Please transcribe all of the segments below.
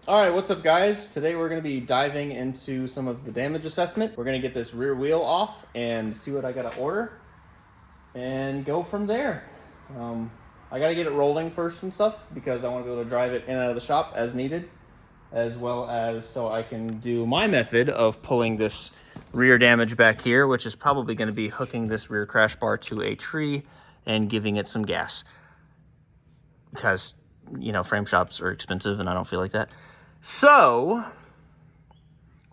All right, what's up guys? Today we're gonna be diving into some of the damage assessment. We're gonna get this rear wheel off and see what I gotta order and go from there. I gotta get it rolling first and stuff because I wanna be able to drive it in and out of the shop as needed, as well as so I can do my method of pulling this rear damage back here, which is probably gonna be hooking this rear crash bar to a tree and giving it some gas. Because, you know, frame shops are expensive and I don't feel like that. So,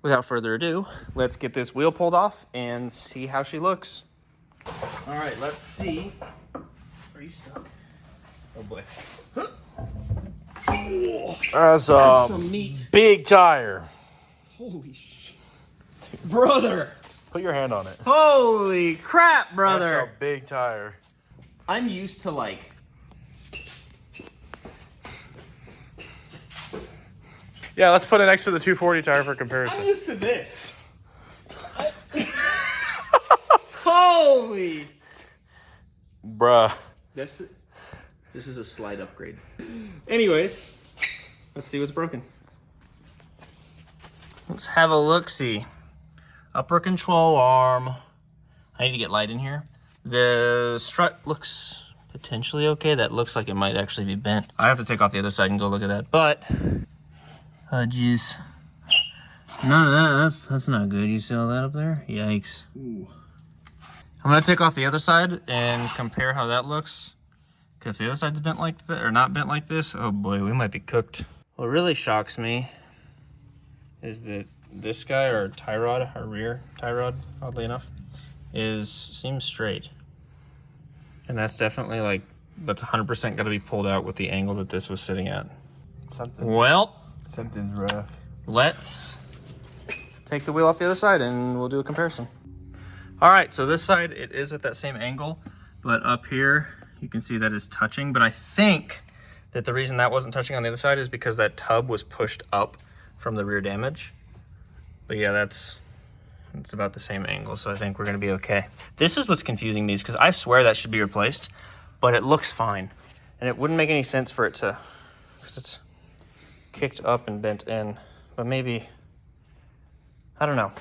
without further ado, let's get this wheel pulled off and see how she looks. All right, let's see. Are you stuck? Oh boy. That's some meat. Big tire. Holy shit. Brother. Put your hand on it. Holy crap, brother. That's a big tire. I'm used to like... Yeah, let's put it next to the 240 tire for comparison. I'm used to this. Holy. Bruh. This is a slight upgrade. Anyways, let's see what's broken. Let's have a look-see. Upper control arm. I need to get light in here. The strut looks potentially okay. That looks like it might actually be bent. I have to take off the other side and go look at that, but... Oh, jeez. None of that, that's not good. You see all that up there? Yikes. Ooh. I'm gonna take off the other side and compare how that looks. Because the other side's bent like that, or not bent like this, oh boy, we might be cooked. What really shocks me is that this guy, or tie rod, our rear tie rod, oddly enough, seems straight. And that's definitely like, that's 100% gotta be pulled out with the angle that this was sitting at. Something's rough. Let's take the wheel off the other side and we'll do a comparison. All right, so this side, it is at that same angle, but up here, you can see that is touching, but I think that the reason that wasn't touching on the other side is because that tub was pushed up from the rear damage. But yeah, it's about the same angle, so I think we're gonna be okay. This is what's confusing me, is because I swear that should be replaced, but it looks fine. And it wouldn't make any sense for it to, because it's kicked up and bent in, but maybe, I don't know.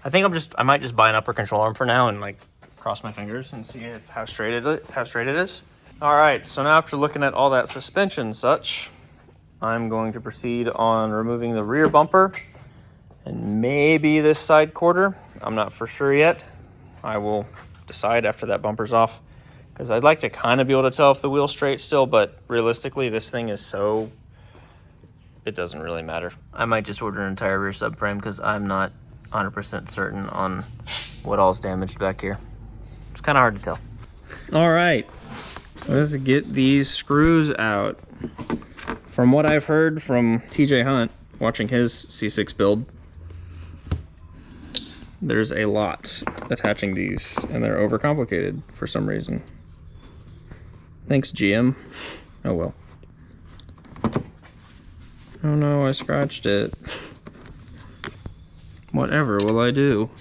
I might just buy an upper control arm for now and like cross my fingers and see how straight it is. All right, so now after looking at all that suspension and such, I'm going to proceed on removing the rear bumper and maybe this side quarter. I'm not for sure yet. I will decide after that bumper's off, because I'd like to kind of be able to tell if the wheel's straight still, but realistically this thing is so, it doesn't really matter. I might just order an entire rear subframe because I'm not 100% certain on what all's damaged back here. It's kind of hard to tell. All right, let's get these screws out. From what I've heard from TJ Hunt, watching his C6 build, there's a lot attaching these and they're overcomplicated for some reason. Thanks, GM. Oh well. Oh no, I scratched it. Whatever will I do?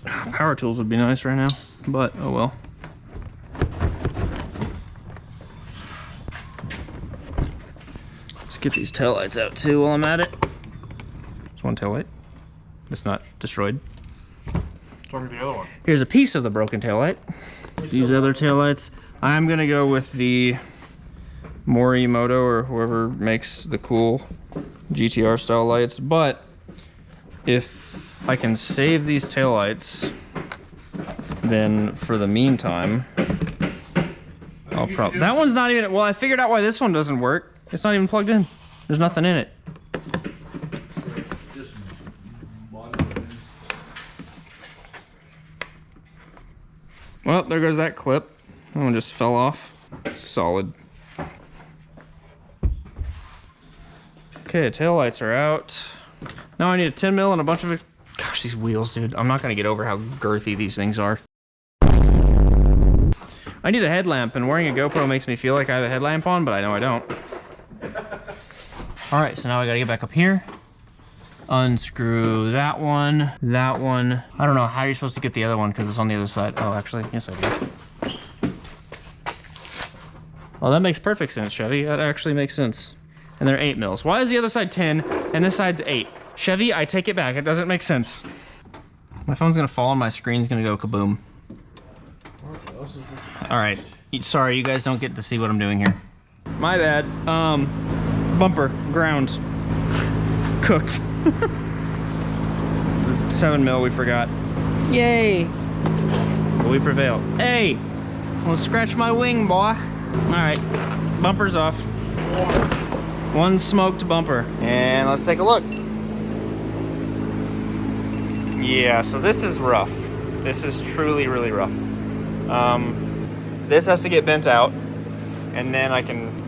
Power tools would be nice right now, but oh well. Let's get these taillights out too while I'm at it. There's one taillight. It's not destroyed. Talking to the other one. Here's a piece of the broken taillight. These other taillights, I'm gonna go with the Morimoto or whoever makes the cool GTR style lights, but if I can save these taillights, then for the meantime, I'll probably... That one's not even... Well, I figured out why this one doesn't work. It's not even plugged in. There's nothing in it. Well, there goes that clip. That one just fell off. Solid. Okay, taillights are out. Now I need a 10 mil and a bunch of it. Gosh, these wheels, dude. I'm not gonna get over how girthy these things are. I need a headlamp, and wearing a GoPro makes me feel like I have a headlamp on, but I know I don't. All right, so now I gotta get back up here. Unscrew that one, that one. I don't know how you're supposed to get the other one because it's on the other side. Oh, actually, yes I do. Well, that makes perfect sense, Chevy. That actually makes sense. and they're 8 mils. Why is the other side 10 and this side's 8? Chevy, I take it back. It doesn't make sense. My phone's gonna fall and my screen's gonna go kaboom. All right, sorry, you guys don't get to see what I'm doing here. My bad. Bumper, ground, cooked. 7 mil, we forgot. Yay! But we prevailed. Hey, well, scratch my wing, boy. All right, bumper's off. One smoked bumper. And let's take a look. Yeah, so this is rough. This is truly really rough. This has to get bent out, and then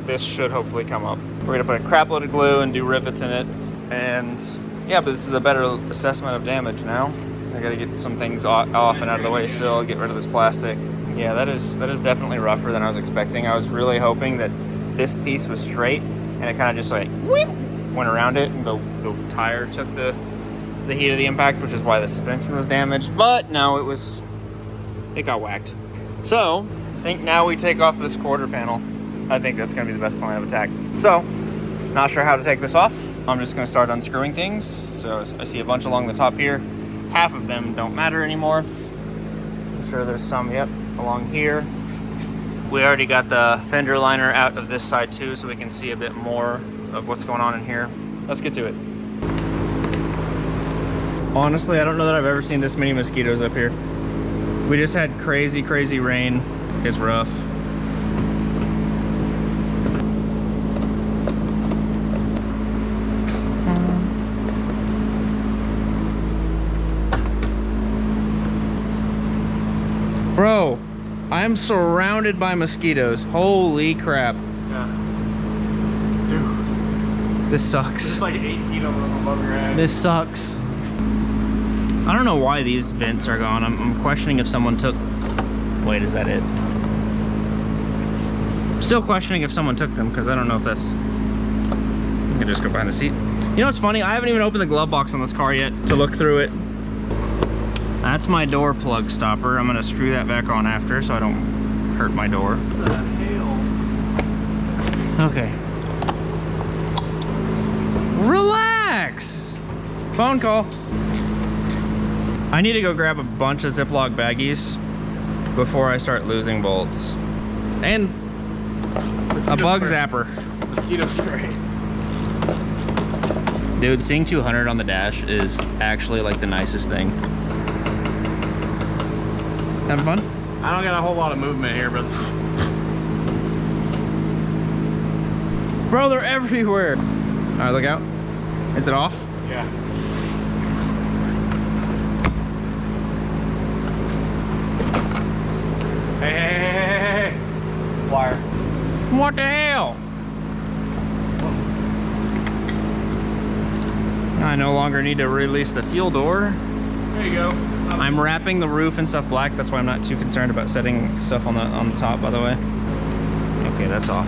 this should hopefully come up. We're gonna put a crap load of glue and do rivets in it. And yeah, but this is a better assessment of damage now. I gotta get some things off and out of the way still, get rid of this plastic. Yeah, that is definitely rougher than I was expecting. I was really hoping that this piece was straight, and it kind of just like went around it, and the tire took the heat of the impact, which is why the suspension was damaged. But no, it got whacked. So I think now we take off this quarter panel. I think that's gonna be the best plan of attack. So, not sure how to take this off. I'm just gonna start unscrewing things. So I see a bunch along the top here. Half of them don't matter anymore. I'm sure there's some, yep, along here. We already got the fender liner out of this side too, so we can see a bit more of what's going on in here. Let's get to it. Honestly, I don't know that I've ever seen this many mosquitoes up here. We just had crazy, crazy rain. It's rough. Bro, I'm surrounded by mosquitoes. Holy crap. Yeah. Dude. This sucks. There's like 18 of them above your head. This sucks. I don't know why these vents are gone. I'm questioning if someone took... Wait, is that it? I'm still questioning if someone took them, because I don't know if that's... I can just go behind the seat. You know what's funny? I haven't even opened the glove box on this car yet to look through it. That's my door plug stopper. I'm gonna screw that back on after so I don't hurt my door. What the hell? Okay. Relax! Phone call. I need to go grab a bunch of Ziploc baggies before I start losing bolts. And a bug zapper. Mosquito spray. Dude, seeing 200 on the dash is actually like the nicest thing. Having fun? I don't got a whole lot of movement here, but... Bro, they're everywhere. All right, look out. Is it off? Yeah. Hey. Wire. What the hell? I no longer need to release the fuel door. There you go. I'm wrapping the roof and stuff black. That's why I'm not too concerned about setting stuff on the top, by the way. Okay, that's off.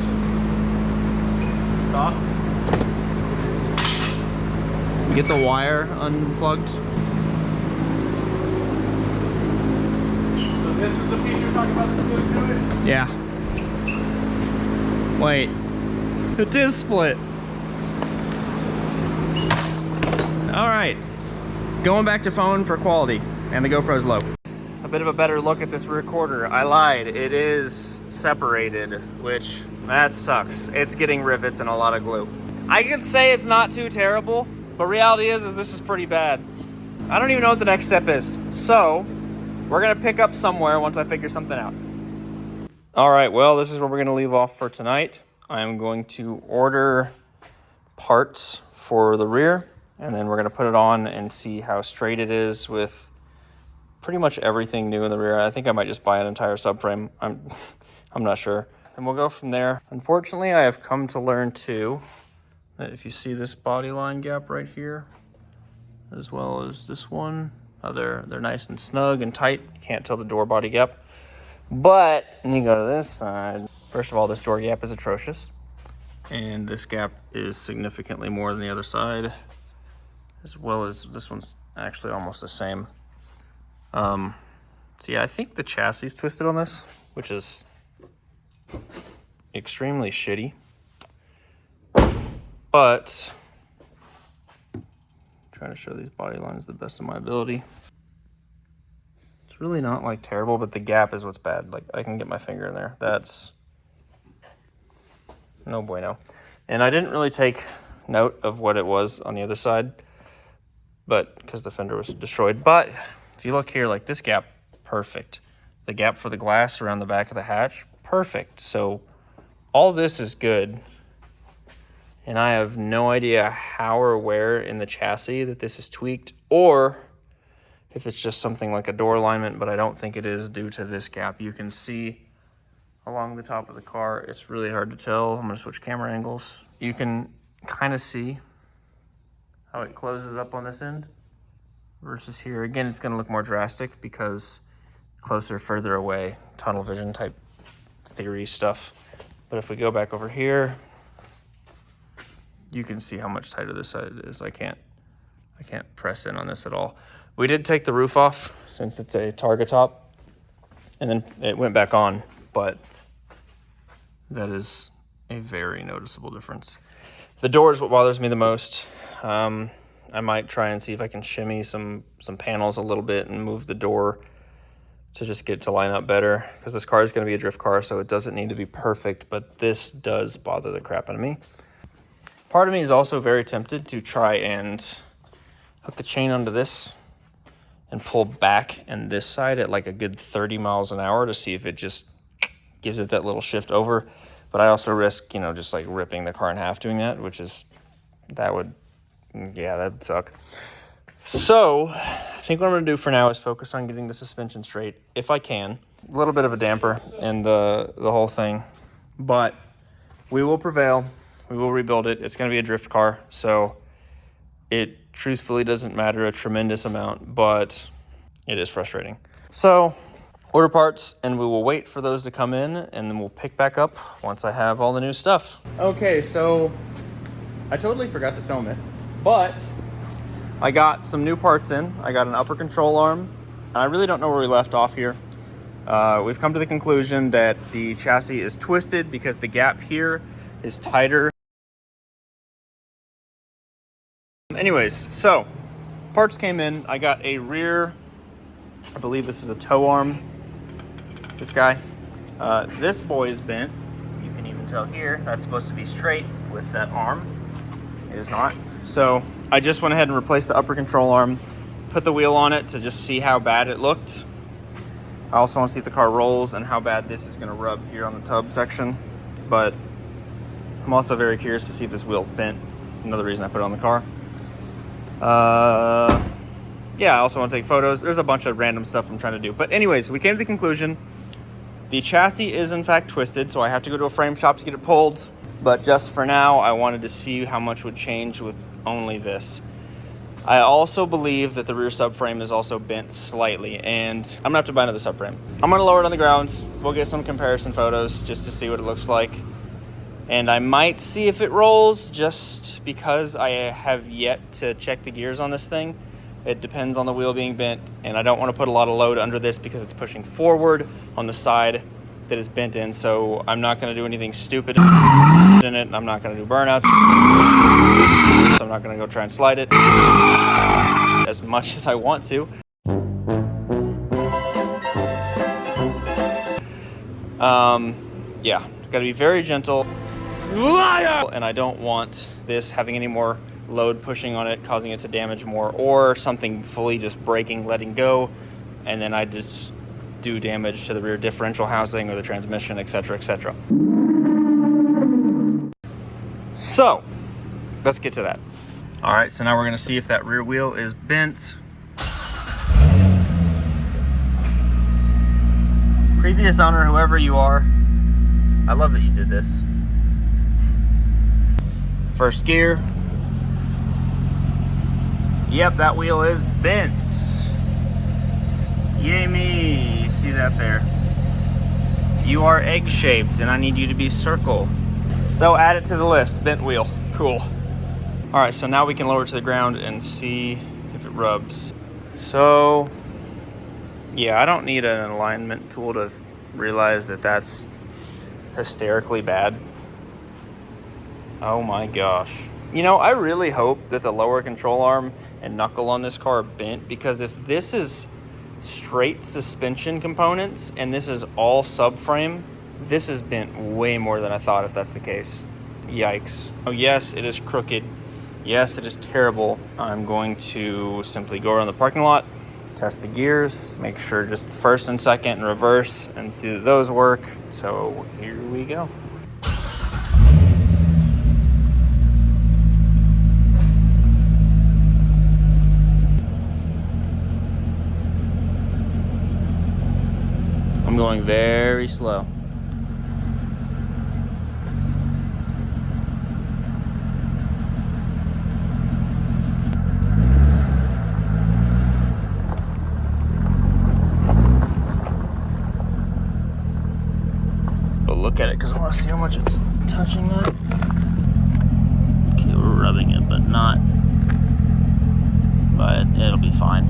It's off. Get the wire unplugged. So this is the piece you're talking about that's glued to it? Yeah. Wait. It is split. All right. Going back to phone for quality, and the GoPro's low. A bit of a better look at this rear quarter. I lied. It is separated, which that sucks. It's getting rivets and a lot of glue. I could say it's not too terrible, but reality is this is pretty bad. I don't even know what the next step is. So we're gonna pick up somewhere once I figure something out. All right, well, this is where we're gonna leave off for tonight. I'm going to order parts for the rear, and then we're gonna put it on and see how straight it is with pretty much everything new in the rear. I think I might just buy an entire subframe. I'm not sure. And we'll go from there. Unfortunately, I have come to learn too, that if you see this body line gap right here, as well as this one, they're nice and snug and tight. You can't tell the door body gap. But when you go to this side, first of all, this door gap is atrocious. And this gap is significantly more than the other side, as well as this one's actually almost the same. So yeah, I think the chassis is twisted on this, which is extremely shitty. but trying to show these body lines the best of my ability. It's really not like terrible, but the gap is what's bad. Like I can get my finger in there. That's no bueno. And I didn't really take note of what it was on the other side, but because the fender was destroyed. But if you look here, like this gap, perfect. The gap for the glass around the back of the hatch, perfect. So all this is good. And I have no idea how or where in the chassis that this is tweaked, or if it's just something like a door alignment, but I don't think it is due to this gap. You can see along the top of the car, it's really hard to tell. I'm gonna switch camera angles. You can kind of see how it closes up on this end versus here. Again, it's gonna look more drastic because closer, further away, tunnel vision type theory stuff. But if we go back over here, you can see how much tighter this side is. I can't press in on this at all. We did take the roof off since it's a Targa top, and then it went back on, but that is a very noticeable difference. The door is what bothers me the most. I might try and see if I can shimmy some panels a little bit and move the door to just get it to line up better, because this car is going to be a drift car, so it doesn't need to be perfect, but this does bother the crap out of me. Part of me is also very tempted to try and hook a chain onto this and pull back and this side at like a good 30 miles an hour to see if it just gives it that little shift over. But I also risk, you know, just like ripping the car in half doing that, that'd suck. So I think what I'm gonna do for now is focus on getting the suspension straight, if I can. A little bit of a damper in the whole thing, but we will prevail. We will rebuild it. It's going to be a drift car, so it truthfully doesn't matter a tremendous amount, but it is frustrating. So order parts, and we will wait for those to come in, and then we'll pick back up once I have all the new stuff. Okay, so I totally forgot to film it, but I got some new parts in. I got an upper control arm, and I really don't know where we left off here. We've come to the conclusion that the chassis is twisted because the gap here is tighter. Anyways, so parts came in. I got a rear, I believe this is a tow arm, this guy. This boy is bent. You can even tell here, that's supposed to be straight with that arm. It is not. So I just went ahead and replaced the upper control arm, put the wheel on it to just see how bad it looked. I also want to see if the car rolls and how bad this is going to rub here on the tub section. But I'm also very curious to see if this wheel's bent. Another reason I put it on the car. Yeah, I also want to take photos. There's a bunch of random stuff I'm trying to do. But anyways, we came to the conclusion. The chassis is in fact twisted, so I have to go to a frame shop to get it pulled. But just for now, I wanted to see how much would change with only this. I also believe that the rear subframe is also bent slightly, and I'm gonna have to buy another subframe. I'm gonna lower it on the ground. We'll get some comparison photos just to see what it looks like. And I might see if it rolls, just because I have yet to check the gears on this thing. It depends on the wheel being bent, and I don't want to put a lot of load under this because it's pushing forward on the side that is bent in, so I'm not going to do anything stupid in it, and I'm not going to do burnouts, so I'm not going to go try and slide it as much as I want to. Yeah, got to be very gentle. And I don't want this having any more load pushing on it, causing it to damage more, or something fully just breaking, letting go, and then I just do damage to the rear differential housing or the transmission, etc., etc. So let's get to that. All right, so now we're going to see if that rear wheel is bent. Previous owner, whoever you are, I love that you did this. First gear. Yep, that wheel is bent. Yay me, you see that there? You are egg-shaped and I need you to be circle. So add it to the list, bent wheel, cool. All right, so now we can lower it to the ground and see if it rubs. So, yeah, I don't need an alignment tool to realize that that's hysterically bad. Oh my gosh. You know, I really hope that the lower control arm and knuckle on this car are bent, because if this is straight suspension components and this is all subframe, this is bent way more than I thought if that's the case. Yikes. Oh, yes, it is crooked. Yes, it is terrible. I'm going to simply go around the parking lot, test the gears, make sure just first and second and reverse, and see that those work. So here we go. I'm going very slow. Look at it because I want to see how much it's touching that. Okay, we're rubbing it, but not. But it'll be fine.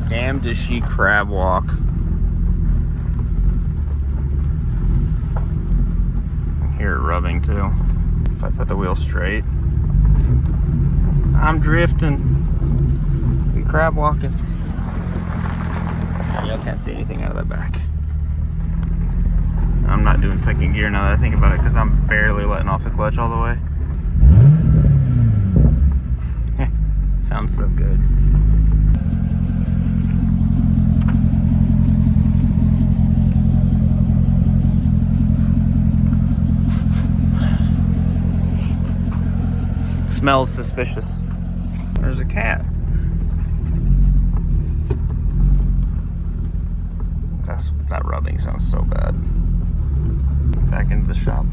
Damn, does she crab walk? Hear it rubbing too. If I put the wheel straight, I'm drifting. I'm crab walking. Y'all can't see anything out of that back. I'm not doing second gear now that I think about it, because I'm barely letting off the clutch all the way. Sounds so good. Smells suspicious. There's a cat. That rubbing sounds so bad. Back into the shop.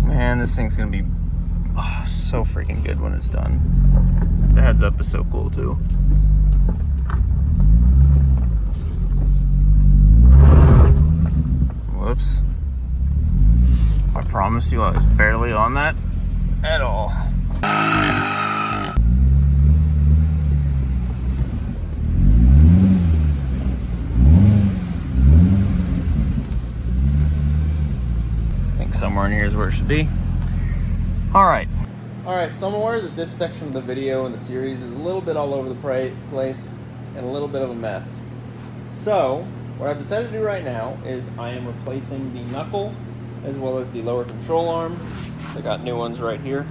Man, this thing's gonna be so freaking good when it's done. The heads up is so cool too. Whoops. I promise you I was barely on that at all. I think somewhere in here is where it should be. Alright, so I'm aware that this section of the video and the series is a little bit all over the place and a little bit of a mess. So, what I've decided to do right now is I am replacing the knuckle as well as the lower control arm. I got new ones right here.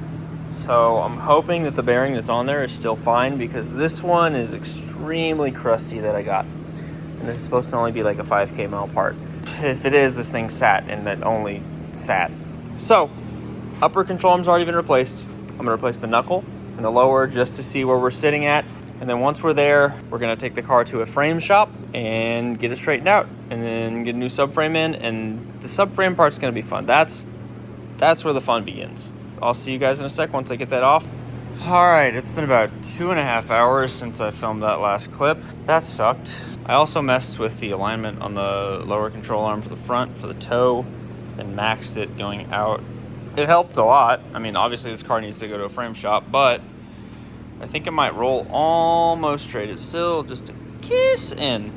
So I'm hoping that the bearing that's on there is still fine, because this one is extremely crusty that I got. And this is supposed to only be like a 5K mile part. If it is, this thing sat, and that only sat. So, upper control arm's already been replaced. I'm gonna replace the knuckle and the lower just to see where we're sitting at. And then once we're there, we're gonna take the car to a frame shop and get it straightened out, and then get a new subframe in, and the subframe part's gonna be fun. That's where the fun begins. I'll see you guys in a sec once I get that off. All right, it's been about 2.5 hours since I filmed that last clip. That sucked. I also messed with the alignment on the lower control arm for the front, for the toe, and maxed it going out. It helped a lot. I mean, obviously this car needs to go to a frame shop, but I think it might roll almost straight. It's still just a kiss in,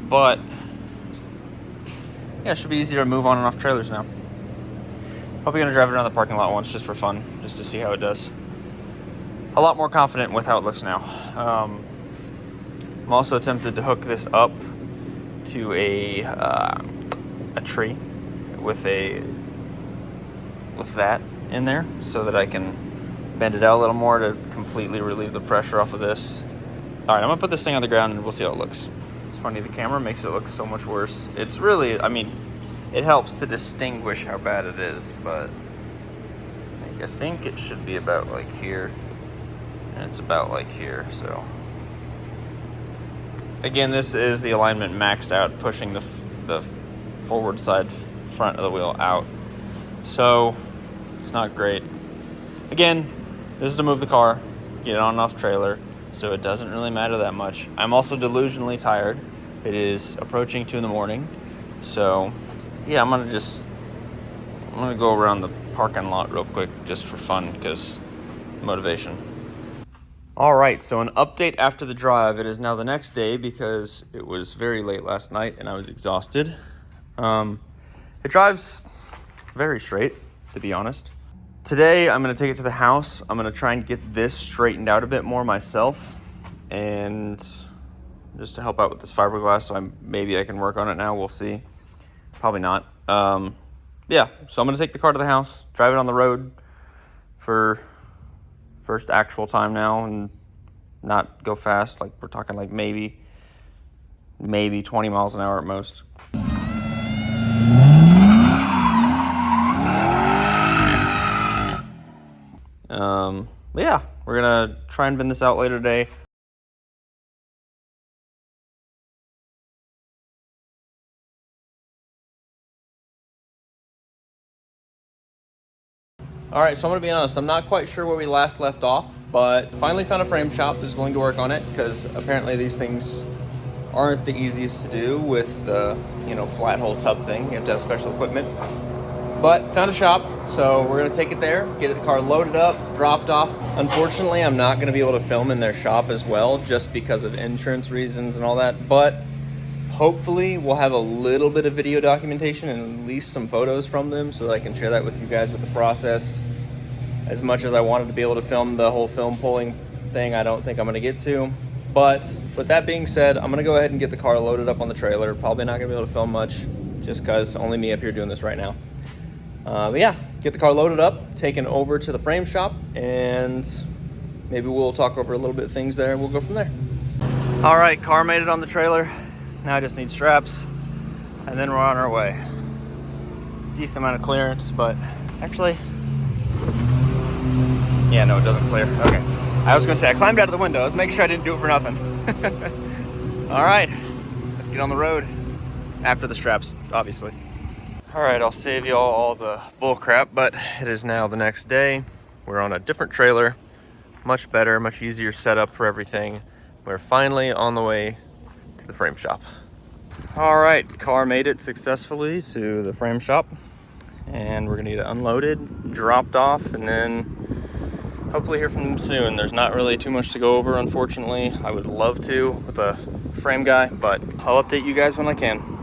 but yeah, it should be easier to move on and off trailers now. Probably gonna drive it around the parking lot once just for fun, just to see how it does. A lot more confident with how it looks now. I'm also tempted to hook this up to a tree with that in there, so that I can bend it out a little more to completely relieve the pressure off of this. All right, I'm gonna put this thing on the ground and we'll see how it looks. It's funny, the camera makes it look so much worse. It's really, I mean, it helps to distinguish how bad it is, but I think it should be about like here, and it's about like here, so. Again, this is the alignment maxed out, pushing the forward side front of the wheel out. So, it's not great. Again, this is to move the car, get it on and off trailer, so it doesn't really matter that much. I'm also delusionally tired. It is approaching 2 in the morning, so yeah, I'm gonna go around the parking lot real quick just for fun, because motivation. All right, so an update after the drive. It is now the next day because it was very late last night and I was exhausted. It drives very straight, to be honest. Today, I'm gonna take it to the house. I'm gonna try and get this straightened out a bit more myself, and just to help out with this fiberglass, so maybe I can work on it now, we'll see. Probably not. Yeah, so I'm gonna take the car to the house, drive it on the road for first actual time now, and not go fast. Like, we're talking like maybe 20 miles an hour at most. But yeah, we're gonna try and bin this out later today. All right, so I'm gonna be honest, I'm not quite sure where we last left off, but finally found a frame shop that's willing to work on it, because apparently these things aren't the easiest to do with the, flat hole tub thing. You have to have special equipment. But found a shop, so we're gonna take it there, get the car loaded up, dropped off. Unfortunately, I'm not gonna be able to film in their shop as well, just because of insurance reasons and all that, but hopefully we'll have a little bit of video documentation and at least some photos from them, so that I can share that with you guys with the process. As much as I wanted to be able to film the whole film pulling thing, I don't think I'm gonna get to. But with that being said, I'm gonna go ahead and get the car loaded up on the trailer. Probably not gonna be able to film much, just because only me up here doing this right now. But yeah, get the car loaded up, taken over to the frame shop, and maybe we'll talk over a little bit of things there and we'll go from there. All right, car made it on the trailer. Now I just need straps, and then we're on our way. Decent amount of clearance, but actually, yeah, no, it doesn't clear. Okay. I was gonna say, I climbed out of the window. I was making sure I didn't do it for nothing. All right, let's get on the road after the straps, obviously. All right, I'll save y'all all the bull crap, but it is now the next day. We're on a different trailer, much better, much easier setup for everything. We're finally on the way to the frame shop. All right, car made it successfully to the frame shop, and we're gonna get it unloaded, dropped off, and then hopefully hear from them soon. There's not really too much to go over, unfortunately. I would love to with a frame guy, but I'll update you guys when I can.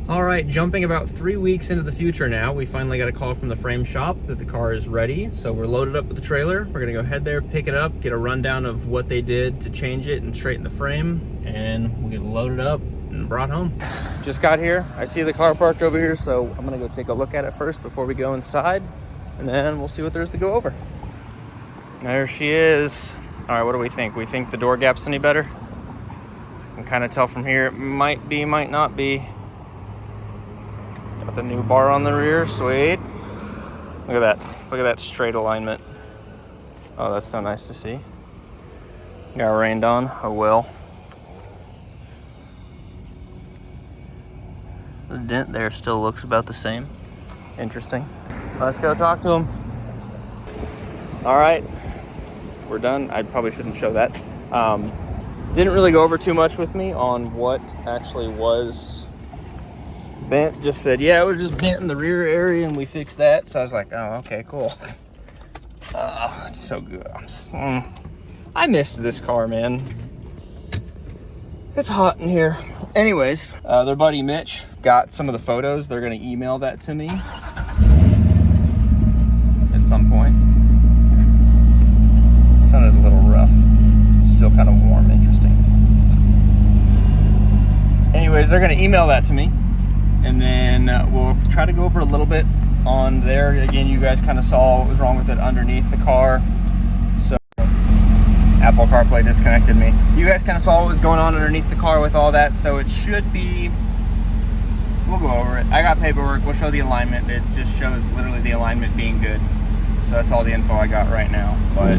All right, jumping about 3 weeks into the future now, we finally got a call from the frame shop that the car is ready. So we're loaded up with the trailer. We're gonna go head there, pick it up, get a rundown of what they did to change it and straighten the frame, and we'll get loaded up and brought home. Just got here. I see the car parked over here, so I'm gonna go take a look at it first before we go inside, and then we'll see what there is to go over. There she is. All right, what do we think? We think the door gap's any better? You can kind of tell from here, it might be, might not be. Got the new bar on the rear, sweet. Look at that. Look at that straight alignment. Oh, that's so nice to see. Got rained on, oh well. The dent there still looks about the same. Interesting. Let's go talk to him. All right, we're done. I probably shouldn't show that. Didn't really go over too much with me on what actually was bent. Just said, yeah, it was just bent in the rear area and we fixed that. So I was like, oh, okay, cool. Oh, it's so good. I missed this car, man. It's hot in here. Anyways, their buddy Mitch got some of the photos. They're gonna email that to me at some point. It sounded a little rough. Still kind of warm, interesting. Anyways, they're gonna email that to me, and then we'll try to go over a little bit on there. Again, you guys kind of saw what was wrong with it underneath the car. So Apple CarPlay disconnected me. You guys kind of saw what was going on underneath the car with all that, so it should be, we'll go over it. I got paperwork, we'll show the alignment. It just shows literally the alignment being good. So that's all the info I got right now. But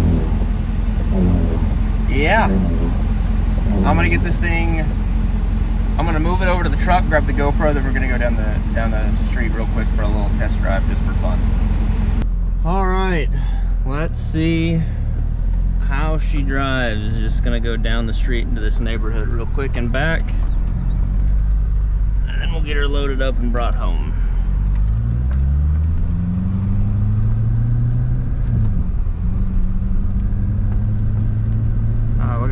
yeah, I'm gonna get this thing, I'm gonna move it over to the truck, grab the GoPro, then we're gonna go down the street real quick for a little test drive just for fun. All right, let's see how she drives. Just gonna go down the street into this neighborhood real quick and back, and then we'll get her loaded up and brought home.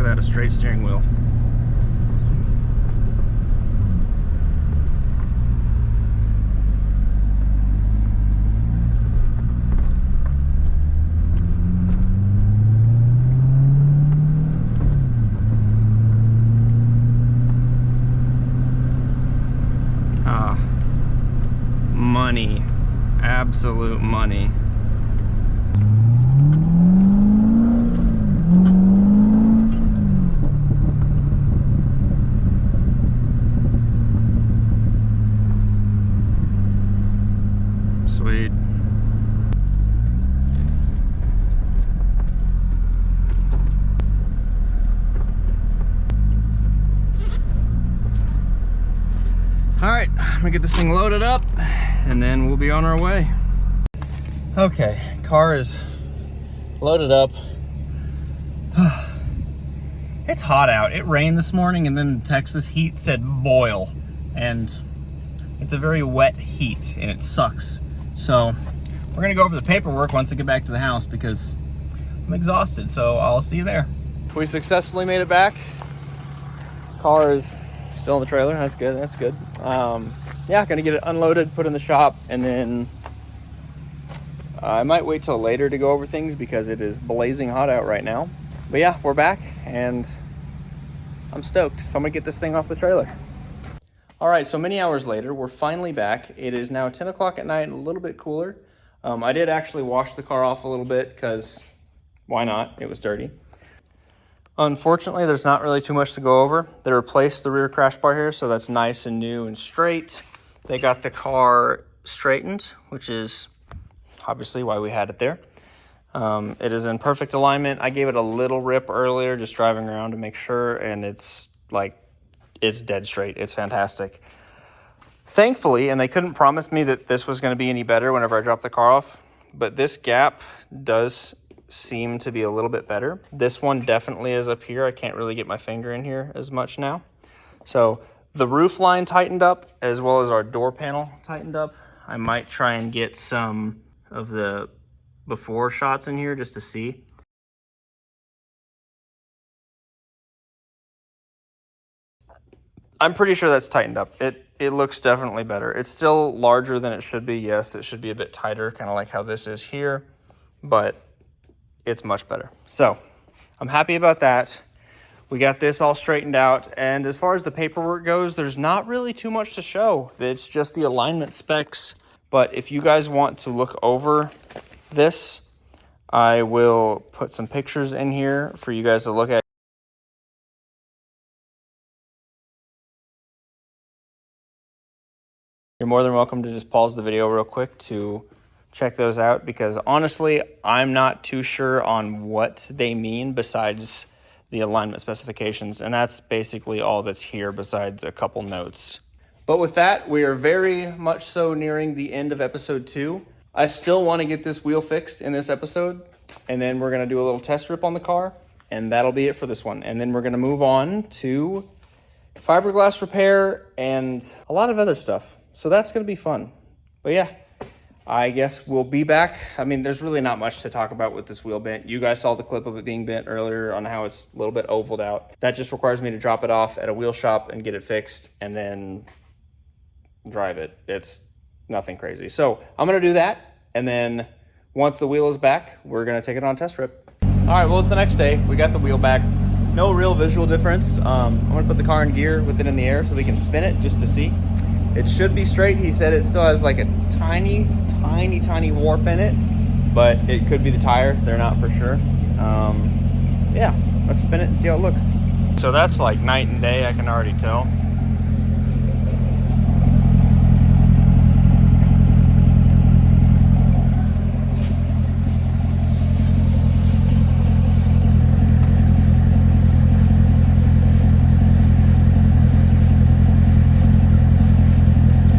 at that, a straight steering wheel. Money, absolute money. Sweet. All right, I'm gonna get this thing loaded up and then we'll be on our way. Okay, car is loaded up. It's hot out. It rained this morning and then Texas heat said boil. And it's a very wet heat and it sucks. So we're gonna go over the paperwork once I get back to the house because I'm exhausted, so I'll see you there. We successfully made it back. Car is still in the trailer. That's good. That's good. Yeah, gonna get it unloaded, put in the shop, and then I might wait till later to go over things because it is blazing hot out right now. But yeah, we're back and I'm stoked. So I'm gonna get this thing off the trailer. All right, so many hours later, we're finally back. It is now 10 o'clock at night and a little bit cooler. I did actually wash the car off a little bit because why not? It was dirty. Unfortunately, there's not really too much to go over. They replaced the rear crash bar here, so that's nice and new and straight. They got the car straightened, which is obviously why we had it there. It is in perfect alignment. I gave it a little rip earlier, just driving around to make sure, and it's dead straight. It's fantastic. Thankfully, and they couldn't promise me that this was going to be any better whenever I dropped the car off, but this gap does seem to be a little bit better. This one definitely is up here. I can't really get my finger in here as much now. So the roof line tightened up as well as our door panel tightened up. I might try and get some of the before shots in here just to see. I'm pretty sure that's tightened up. It looks definitely better. It's still larger than it should be. Yes, it should be a bit tighter, kind of like how this is here, but it's much better. So I'm happy about that. We got this all straightened out. And as far as the paperwork goes, there's not really too much to show. It's just the alignment specs. But if you guys want to look over this, I will put some pictures in here for you guys to look at. You're more than welcome to just pause the video real quick to check those out, because honestly, I'm not too sure on what they mean besides the alignment specifications, and that's basically all that's here besides a couple notes. But with that, we are very much so nearing the end of episode 2. I still want to get this wheel fixed in this episode, and then we're going to do a little test rip on the car, and that'll be it for this one. And then we're going to move on to fiberglass repair and a lot of other stuff. So that's going to be fun. But yeah, I guess we'll be back. I mean, there's really not much to talk about with this wheel bent. You guys saw the clip of it being bent earlier on how it's a little bit ovaled out. That just requires me to drop it off at a wheel shop and get it fixed and then drive it. It's nothing crazy. So I'm going to do that. And then once the wheel is back, we're going to take it on a test rip. All right, well, it's the next day. We got the wheel back. No real visual difference. I'm going to put the car in gear with it in the air so we can spin it just to see. It should be straight. He said it still has like a tiny warp in it, but it could be the tire. They're not for sure. Yeah, let's spin it and see how it looks. So that's like night and day, I can already tell.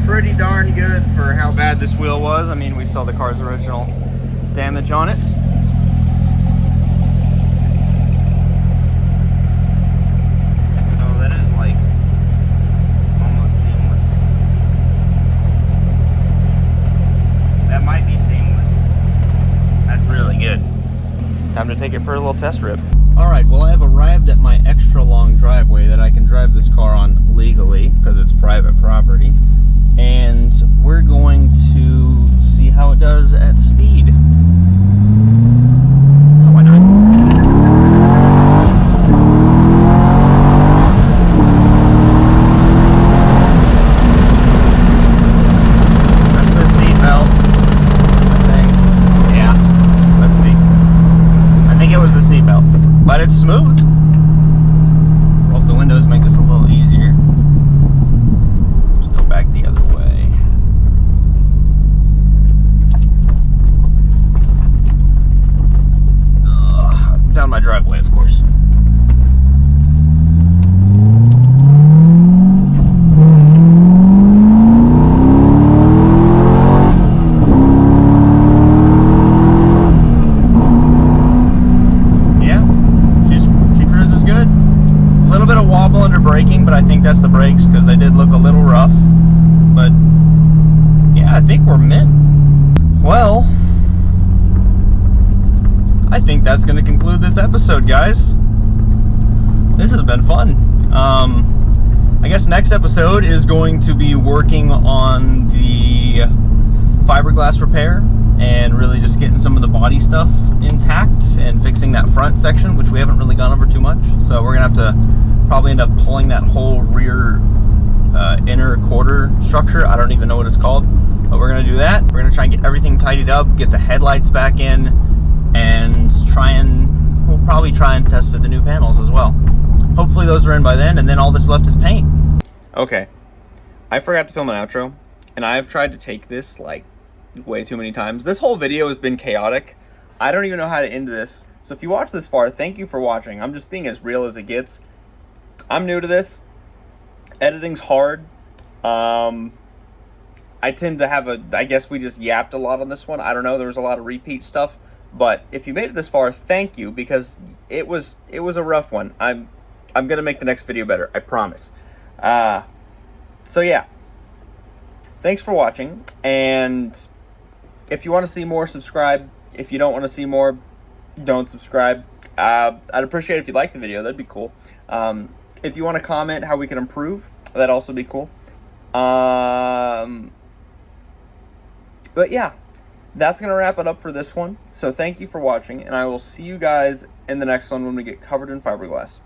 Pretty darn good for how bad this wheel was. I mean, we saw the car's original damage on it. Oh, that is like almost seamless. That might be seamless. That's really good. Time to take it for a little test rip. Alright, well I have arrived at my extra long driveway that I can drive this car on legally, because it's private property. And we're going to see how it does at speed. Oh, why not? That's the seatbelt, I think. Yeah, let's see. I think it was the seatbelt, but it's smooth. Roll up the windows, make this a little easier. Just go back the other way. Down my driveway, of course. Braking, but I think that's the brakes because they did look a little rough. But yeah, I think we're mint. Well, I think that's going to conclude this episode, guys. This has been fun. I guess next episode is going to be working on the fiberglass repair and really just getting some of the body stuff intact and fixing that front section, which we haven't really gone over too much. So we're gonna have to probably end up pulling that whole rear inner quarter structure. I don't even know what it's called, but we're gonna do that. We're gonna try and get everything tidied up, get the headlights back in, and we'll probably try and test fit the new panels as well. Hopefully those are in by then, and then all that's left is paint. Okay, I forgot to film an outro, and I've tried to take this like way too many times. This whole video has been chaotic. I don't even know how to end this. So if you watch this far, thank you for watching. I'm just being as real as it gets. I'm new to this. Editing's hard. I tend to have I guess we just yapped a lot on this one. I don't know, there was a lot of repeat stuff. But if you made it this far, thank you, because it was a rough one. I'm gonna make the next video better, I promise. So yeah. Thanks for watching, and if you want to see more, subscribe. If you don't want to see more, don't subscribe. I'd appreciate it if you liked the video. That'd be cool. If you want to comment how we can improve, that'd also be cool. But yeah, that's going to wrap it up for this one. So thank you for watching, and I will see you guys in the next one when we get covered in fiberglass.